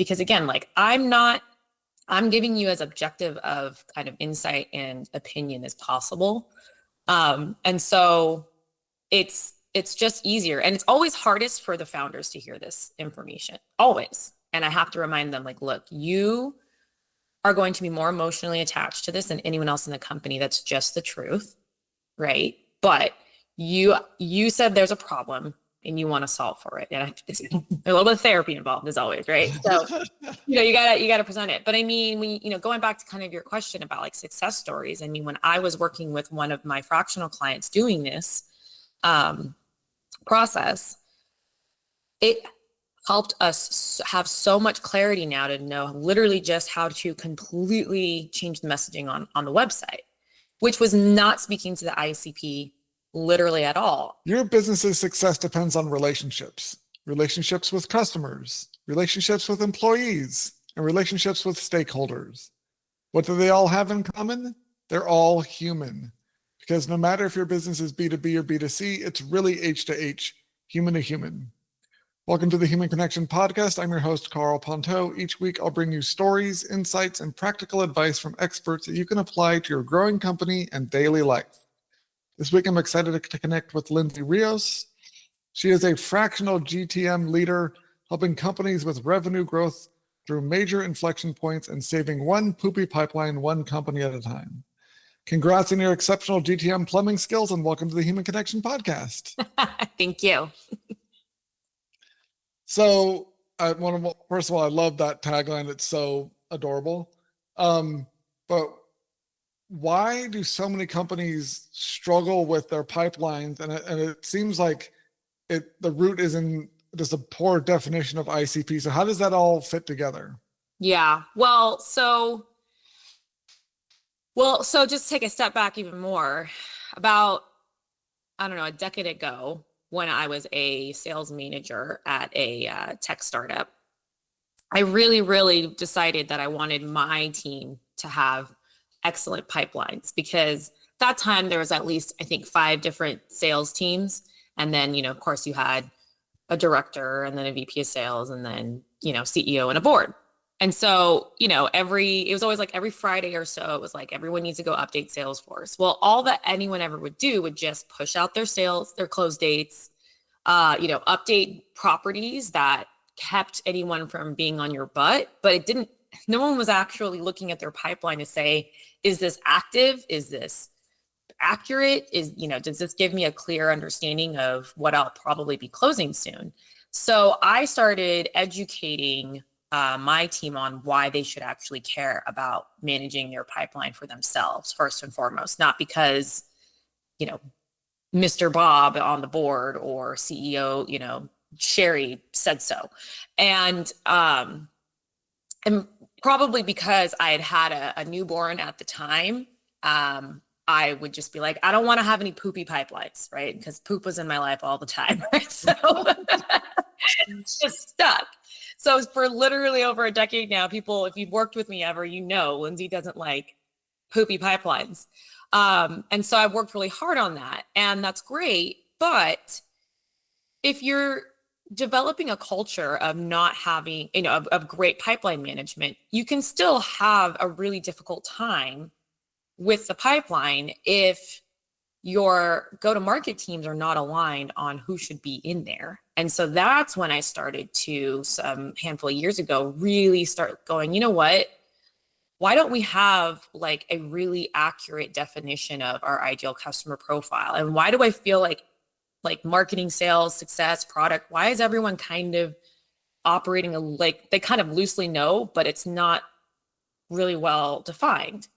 because again, like I'm giving you as objective of kind of insight and opinion as possible. And so it's just easier. And it's always hardest for the founders to hear this information, always. And I have to remind them, like, look, you are going to be more emotionally attached to this than anyone else in the company. That's just the truth, right? But you said there's a problem and you want to solve for it. And there's a little bit of therapy involved as always, right? So, you gotta present it. But I mean, when, going back to kind of your question about like success stories, I mean, when I was working with one of my fractional clients doing this process, it helped us have so much clarity now to know literally just how to completely change the messaging on the website, which was not speaking to the ICP literally at all. Your business's success depends on relationships with customers, relationships with employees, and relationships with stakeholders. What do they all have in common? They're all human. Because no matter if your business is B2B or B2C, it's really H to H, human to human. Welcome to the Human Connection Podcast. I'm your host, Karl Ponto. Each week, I'll bring you stories, insights, and practical advice from experts that you can apply to your growing company and daily life. This week, I'm excited to connect with Lindsay Rios. She is a fractional GTM leader, helping companies with revenue growth through major inflection points and saving one Poopy pipeline, one company at a time. Congrats on your exceptional GTM plumbing skills, and welcome to the Human Connection Podcast. Thank you. So, first of all, I love that tagline. It's so adorable. But why do so many companies struggle with their pipelines? And it seems like the root is in just a poor definition of ICP. So how does that all fit together? Yeah. So just take a step back even more. About, a decade ago, when I was a sales manager at a tech startup, I really, really decided that I wanted my team to have excellent pipelines, because that time there was at least, I think, 5 different sales teams. And then, of course, you had a director and then a VP of sales and then, CEO and a board. And so, it was always like every Friday or so, it was like, everyone needs to go update Salesforce. Well, all that anyone ever would do would just push out their close dates, update properties that kept anyone from being on your butt, but no one was actually looking at their pipeline to say, is this active? Is this accurate? Does this give me a clear understanding of what I'll probably be closing soon? So I started educating my team on why they should actually care about managing their pipeline for themselves, first and foremost, not because, Mr. Bob on the board or CEO, Sherry said so. And probably because I had a newborn at the time, I would just be like, I don't want to have any poopy pipelines, right? Because poop was in my life all the time, right? So it's just stuck. So for literally over a decade now, people, if you've worked with me ever, Lindsay doesn't like poopy pipelines. And so I've worked really hard on that, and that's great. But if you're developing a culture of not having, of great pipeline management, you can still have a really difficult time with the pipeline if your go-to-market teams are not aligned on who should be in there. And so that's when I started to, some handful of years ago, really start going, what? Why don't we have like a really accurate definition of our ideal customer profile? And why do I feel like marketing, sales, success, product, why is everyone kind of operating like they kind of loosely know, but it's not really well defined?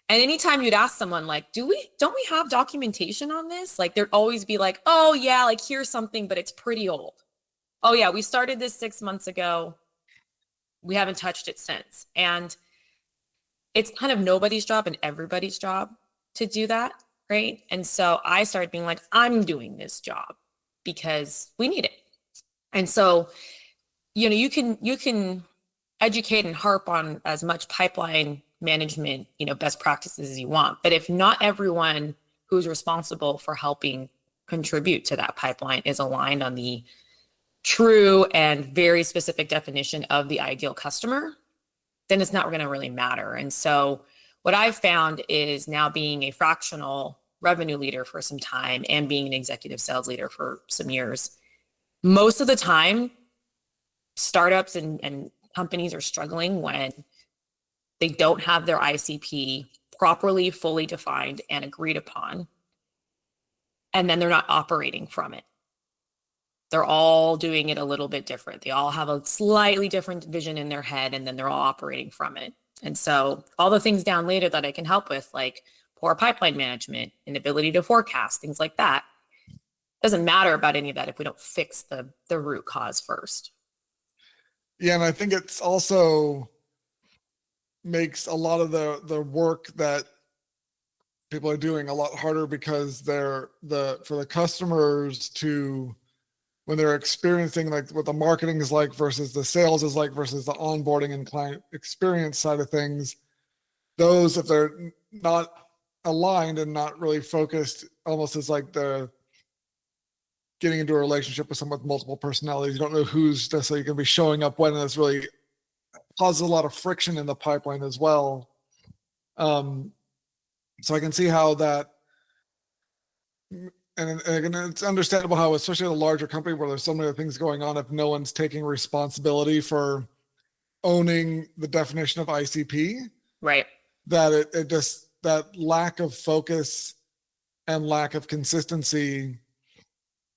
And anytime you'd ask someone like, don't we have documentation on this? Like there'd always be like, oh yeah, like here's something, but it's pretty old. Oh yeah, we started this 6 months ago. We haven't touched it since. And it's kind of nobody's job and everybody's job to do that, right? And so I started being like, I'm doing this job because we need it. And so, you can educate and harp on as much pipeline management, best practices as you want. But if not everyone who's responsible for helping contribute to that pipeline is aligned on the true and very specific definition of the ideal customer, then it's not going to really matter. And so what I've found is now being a fractional revenue leader for some time and being an executive sales leader for some years, most of the time, startups and companies are struggling when they don't have their ICP properly, fully defined and agreed upon. And then they're not operating from it. They're all doing it a little bit different. They all have a slightly different vision in their head, and then they're all operating from it. And so all the things down later that I can help with, like poor pipeline management, inability to forecast, things like that, doesn't matter about any of that if we don't fix the root cause first. Yeah, and I think it's also makes a lot of the work that people are doing a lot harder, because for the customers to, when they're experiencing like what the marketing is like versus the sales is like versus the onboarding and client experience side of things, those, if they're not aligned and not really focused, almost as like the getting into a relationship with someone with multiple personalities. You don't know who's necessarily going to be showing up when, and this really causes a lot of friction in the pipeline as well. So I can see how that, and it's understandable how, especially at a larger company where there's so many things going on, if no one's taking responsibility for owning the definition of ICP, right? That it just, that lack of focus and lack of consistency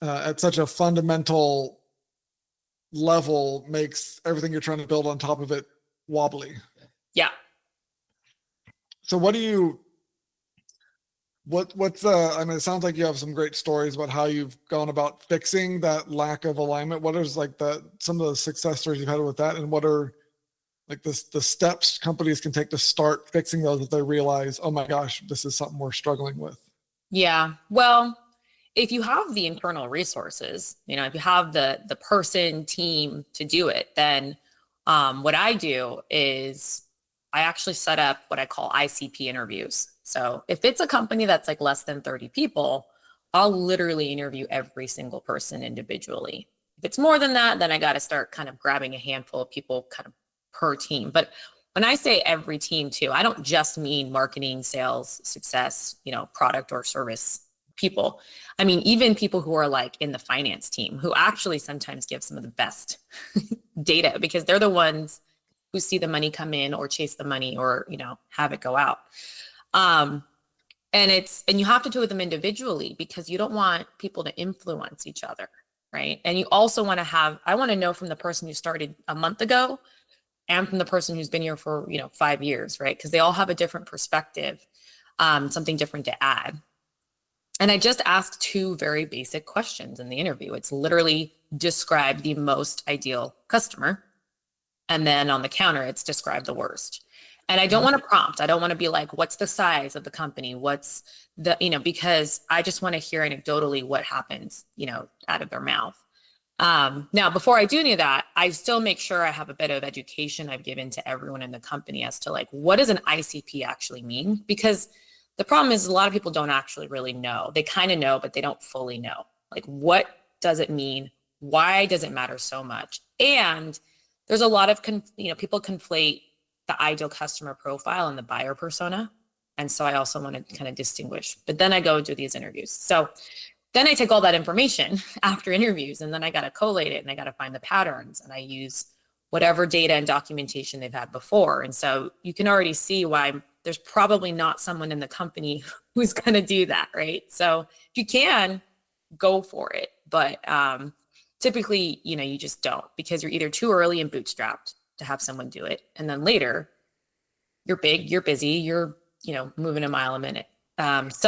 at such a fundamental level makes everything you're trying to build on top of it wobbly. Yeah. So what do you, what's I mean, it sounds like you have some great stories about how you've gone about fixing that lack of alignment. What is like some of the success stories you've had with that, and what are like the steps companies can take to start fixing those if they realize, oh my gosh, this is something we're struggling with? Yeah. Well, if you have the internal resources, if you have the person team to do it, then what I do is I actually set up what I call ICP interviews. So if it's a company that's like less than 30 people, I'll literally interview every single person individually. If it's more than that, then I got to start kind of grabbing a handful of people kind of per team. But when I say every team too, I don't just mean marketing, sales, success, product or service people. I mean, even people who are like in the finance team, who actually sometimes give some of the best data, because they're the ones who see the money come in or chase the money or, have it go out. And you have to do it with them individually, because you don't want people to influence each other. Right. And you also want to I want to know from the person who started a month ago and from the person who's been here for, 5 years, right? Because they all have a different perspective, something different to add. And I just asked 2 very basic questions in the interview. It's literally describe the most ideal customer. And then on the counter, it's describe the worst. And I don't want to prompt. I don't want to be like, what's the size of the company? What's the, because I just want to hear anecdotally what happens, out of their mouth. Now, before I do any of that, I still make sure I have a bit of education I've given to everyone in the company as to like, what does an ICP actually mean? Because the problem is a lot of people don't actually really know. They kind of know, but they don't fully know. Like, what does it mean? Why does it matter so much? And there's a lot of, people conflate the ideal customer profile and the buyer persona. And so I also want to kind of distinguish, but then I go and do these interviews. So then I take all that information after interviews, and then I got to collate it, and I got to find the patterns, and I use whatever data and documentation they've had before. And so you can already see why there's probably not someone in the company who's going to do that, right? So if you can, go for it. But typically, you just don't, because you're either too early and bootstrapped to have someone do it. And then later, you're big, you're busy, you're, moving a mile a minute. That's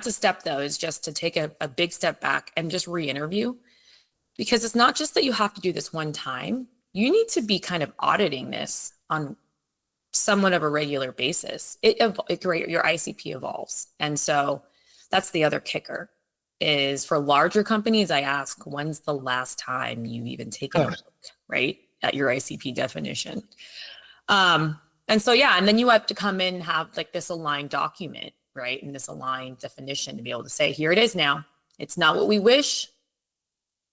a step, though, is just to take a big step back and just re-interview. Because it's not just that you have to do this one time. You need to be kind of auditing this on somewhat of a regular basis. Your ICP evolves. And so that's the other kicker, is for larger companies, I ask, when's the last time you even taken a look, right, at your ICP definition? And so, and then you have to come in and have like this aligned document, right? And this aligned definition to be able to say, here it is now. It's not what we wish,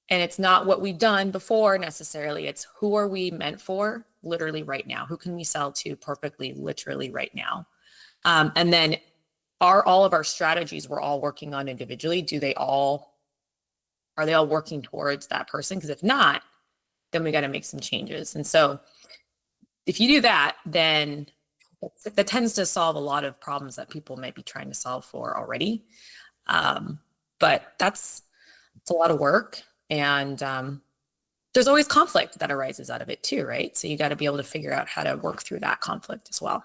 And it's not what we've done before necessarily. It's who are we meant for literally right now? Who can we sell to perfectly, literally right now? And then are all of our strategies we're all working on individually, are they all working towards that person? Because if not, then we got to make some changes. And so if you do that, then that tends to solve a lot of problems that people might be trying to solve for already. But it's a lot of work, and there's always conflict that arises out of it too, right? So you got to be able to figure out how to work through that conflict as well.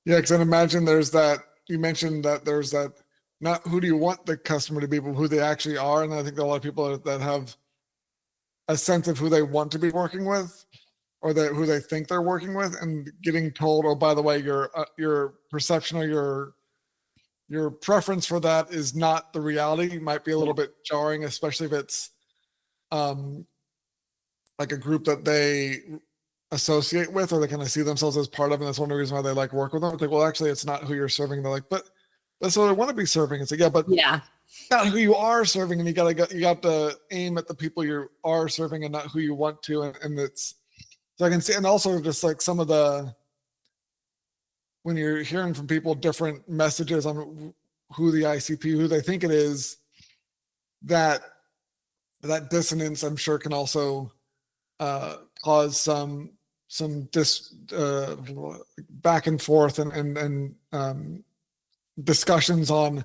Yeah, because I imagine there's that, you mentioned that there's that, not who do you want the customer to be, but who they actually are. And I think there are a lot of people that have a sense of who they want to be working with, or that who they think they're working with, and getting told, oh, by the way, your perception or your preference for that is not the reality, might be a little bit jarring, especially if it's like a group that they associate with, or they kind of see themselves as part of, and that's one of the reasons why they like work with them. It's like, well, actually, it's not who you're serving. They're like, but that's what I want to be serving. It's like, yeah, but Yeah. not who you are serving, and you got to aim at the people you are serving and not who you want to, and it's, so I can see, and also just like some of the, when you're hearing from people different messages on who the ICP, who they think it is, that dissonance, I'm sure, can also cause some back and forth and discussions on,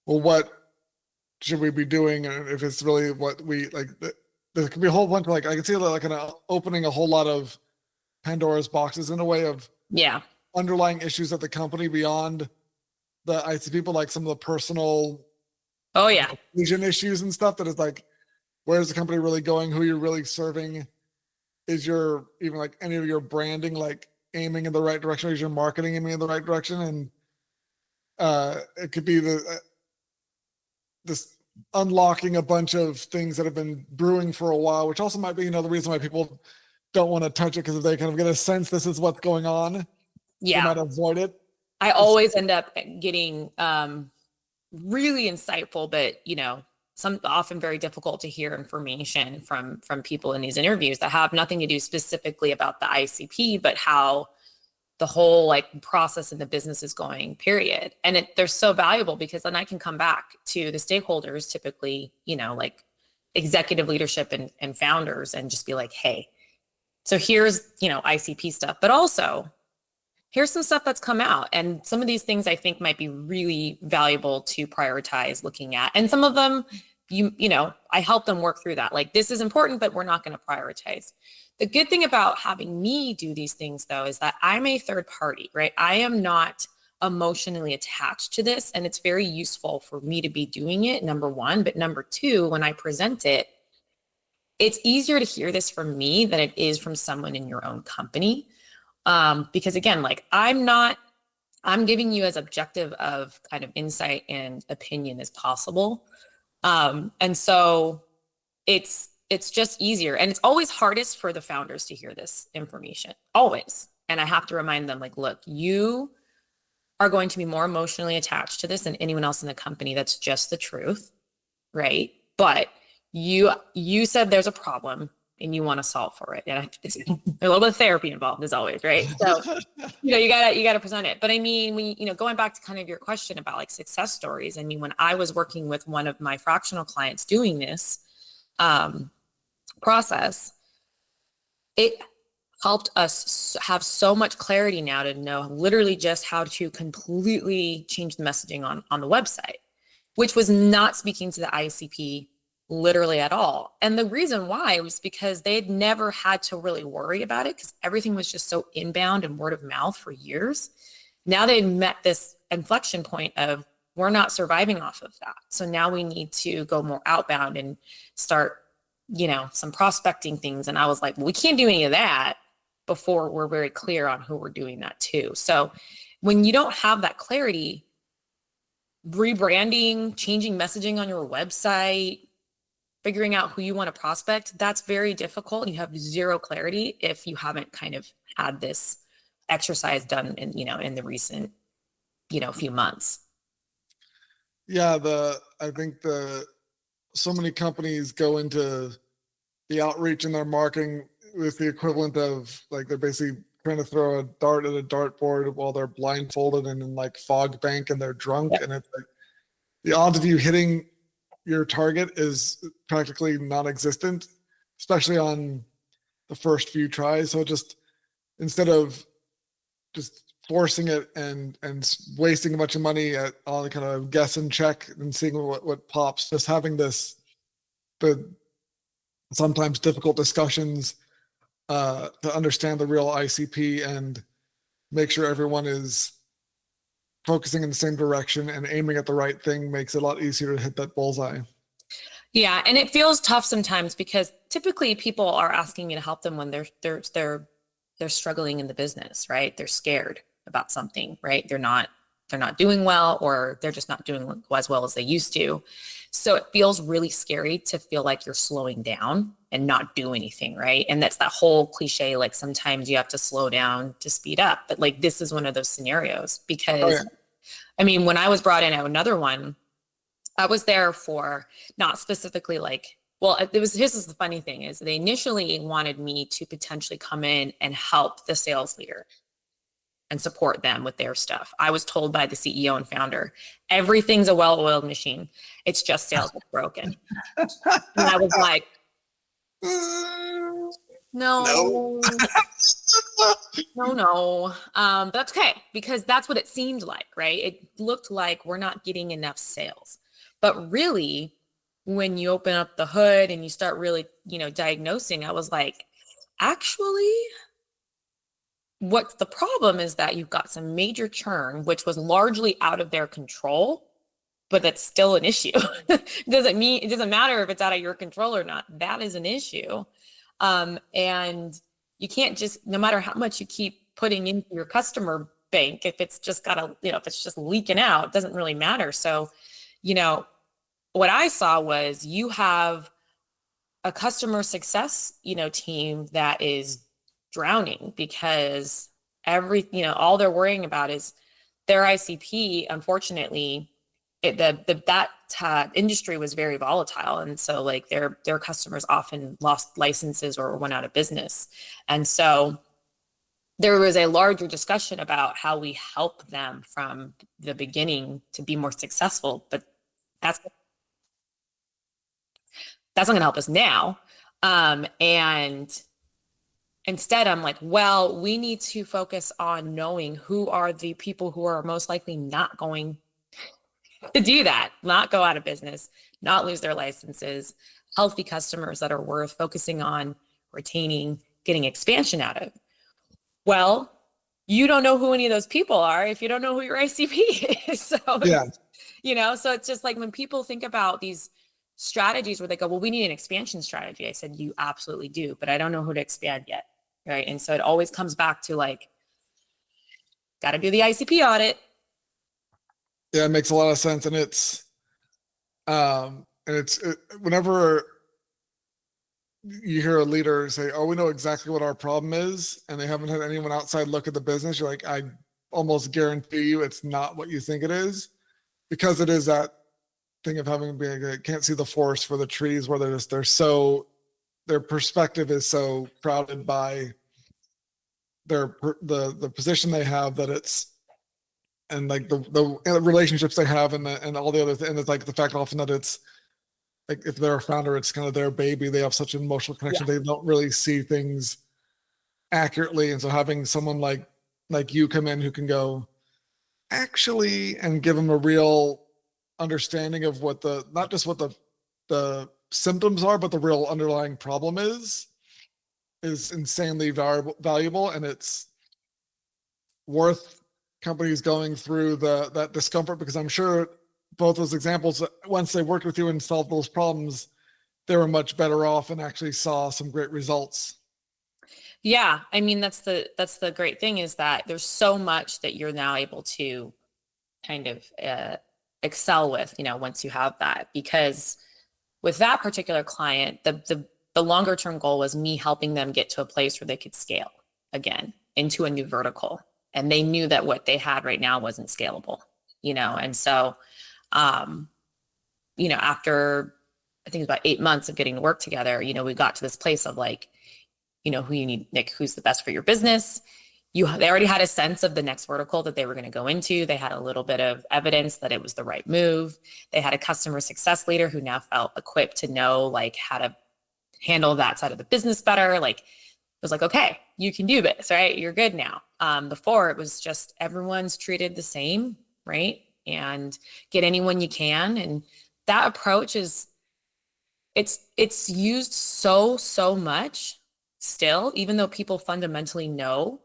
well, what should we be doing, and if it's really what we like. There could be a whole bunch of, like, I can see like opening a whole lot of Pandora's boxes in a way of underlying issues at the company beyond the IC people, like some of the personal vision issues and stuff that is like, where's the company really going? Who you're really serving? Is your, even like any of your branding, like aiming in the right direction? Or is your marketing aiming in the right direction? And it could be this unlocking a bunch of things that have been brewing for a while, which also might be another reason why people don't want to touch it, because if they kind of get a sense this is what's going on, they might avoid it. I always end up getting really insightful, but some often very difficult to hear information from people in these interviews that have nothing to do specifically about the ICP, but how the whole like process in the business is going, period. And they're so valuable, because then I can come back to the stakeholders, typically, like executive leadership and founders, and just be like, hey, so here's, ICP stuff, but also here's some stuff that's come out. And some of these things I think might be really valuable to prioritize looking at. And some of them, I help them work through that. Like, this is important, but we're not going to prioritize. The good thing about having me do these things, though, is that I'm a third party, right? I am not emotionally attached to this. And it's very useful for me to be doing it, number one. But number two, when I present it, it's easier to hear this from me than it is from someone in your own company. Because again, like I'm giving you as objective of kind of insight and opinion as possible. And so it's just easier, and it's always hardest for the founders to hear this information, always. And I have to remind them, like, look, you are going to be more emotionally attached to this than anyone else in the company. That's just the truth, right? But you said there's a problem and you want to solve for it. And there's a little bit of therapy involved, as always, right? So, you gotta present it. But I mean, when going back to kind of your question about like success stories, I mean, when I was working with one of my fractional clients doing this process, it helped us have so much clarity now to know literally just how to completely change the messaging on the website, which was not speaking to the ICP literally at all. And the reason why was because they had never had to really worry about it, because everything was just so inbound and word of mouth for years. Now they'd met this inflection point of, we're not surviving off of that. So now we need to go more outbound and start, some prospecting things. And I was like, well, we can't do any of that before we're very clear on who we're doing that to. So when you don't have that clarity, rebranding, changing messaging on your website, figuring out who you want to prospect, that's very difficult. You have zero clarity if you haven't kind of had this exercise done in the recent, few months. Yeah, I think so many companies go into the outreach and their marketing with the equivalent of like they're basically trying to throw a dart at a dartboard while they're blindfolded and in like fog bank and they're drunk. Yep. And it's like the odds of you hitting your target is practically non-existent, especially on the first few tries. So just instead of just forcing it and wasting a bunch of money on kind of guess and check and seeing what pops, just having the sometimes difficult discussions to understand the real ICP and make sure everyone is focusing in the same direction and aiming at the right thing makes it a lot easier to hit that bullseye. Yeah, and it feels tough sometimes because typically people are asking you to help them when they're struggling in the business, right? They're scared about something, right? They're not doing well, or they're just not doing as well as they used to. So it feels really scary to feel like you're slowing down and not do anything, right? And that's that whole cliche, like sometimes you have to slow down to speed up. But like this is one of those scenarios because, I mean, when I was brought in at another one, I was there for not specifically like, well, this is the funny thing is they initially wanted me to potentially come in and help the sales leader and support them with their stuff. I was told by the CEO and founder, everything's a well-oiled machine. It's just sales that's broken. And I was like, no. That's okay, because that's what it seemed like, right? It looked like we're not getting enough sales. But really, when you open up the hood and you start really, diagnosing, I was like, actually, what's the problem is that you've got some major churn, which was largely out of their control, but that's still an issue. It doesn't matter if it's out of your control or not. That is an issue. And you can't just, no matter how much you keep putting into your customer bank, if it's just if it's just leaking out, it doesn't really matter. So, what I saw was you have a customer success, team that is drowning because all they're worrying about is their ICP. Unfortunately, that industry was very volatile, and so like their customers often lost licenses or went out of business, and so there was a larger discussion about how we help them from the beginning to be more successful, but that's not going to help us now. And instead, I'm like, well, we need to focus on knowing who are the people who are most likely not going to do that, not go out of business, not lose their licenses, healthy customers that are worth focusing on, retaining, getting expansion out of. Well, you don't know who any of those people are if you don't know who your ICP is. So, so it's just like when people think about these strategies where they go, well, we need an expansion strategy. I said, you absolutely do, but I don't know who to expand yet. Right. And so it always comes back to like, got to do the ICP audit. Yeah, it makes a lot of sense. And whenever you hear a leader say, oh, we know exactly what our problem is, and they haven't had anyone outside look at the business, you're like, I almost guarantee you it's not what you think it is, because it is that thing of having can't see the forest for the trees, where their perspective is so crowded by the position they have that it's, and like the relationships they have and all the other and it's like the fact often that it's like if they're a founder, it's kind of their baby. They have such an emotional connection. They don't really see things accurately, and so having someone like you come in who can go actually and give them a real understanding of what not just what the symptoms are, but the real underlying problem is insanely valuable, and it's worth companies going through that discomfort, because I'm sure both those examples, once they worked with you and solved those problems, they were much better off and actually saw some great results. Yeah, I mean, that's the great thing is that there's so much that you're now able to kind of excel with, once you have that. Because with that particular client, the longer term goal was me helping them get to a place where they could scale again into a new vertical. And they knew that what they had right now wasn't scalable, and so, after I think about 8 months of getting to work together, we got to this place of like, who you need, Nick, who's the best for your business. They already had a sense of the next vertical that they were going to go into. They had a little bit of evidence that it was the right move. They had a customer success leader who now felt equipped to know like how to handle that side of the business better. Like, it was like, okay, you can do this, right? You're good now. Before it was just everyone's treated the same, right? And get anyone you can. And that approach is, it's used so much still, even though people fundamentally know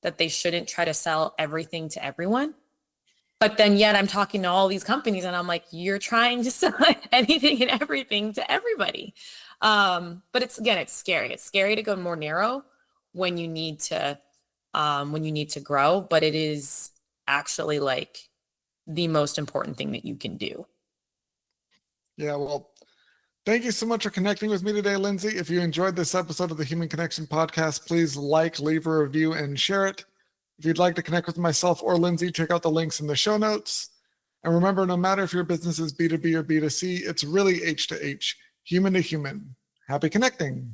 that they shouldn't try to sell everything to everyone. But then yet I'm talking to all these companies and I'm like, you're trying to sell anything and everything to everybody. But it's scary. It's scary to go more narrow when you need to grow, but it is actually like the most important thing that you can do. Yeah, well, thank you so much for connecting with me today, Lindsay. If you enjoyed this episode of the Human Connection Podcast, please leave a review, and share it. If you'd like to connect with myself or Lindsay, check out the links in the show notes. And remember, no matter if your business is B2B or B2C, it's really H to H, human to human. Happy connecting.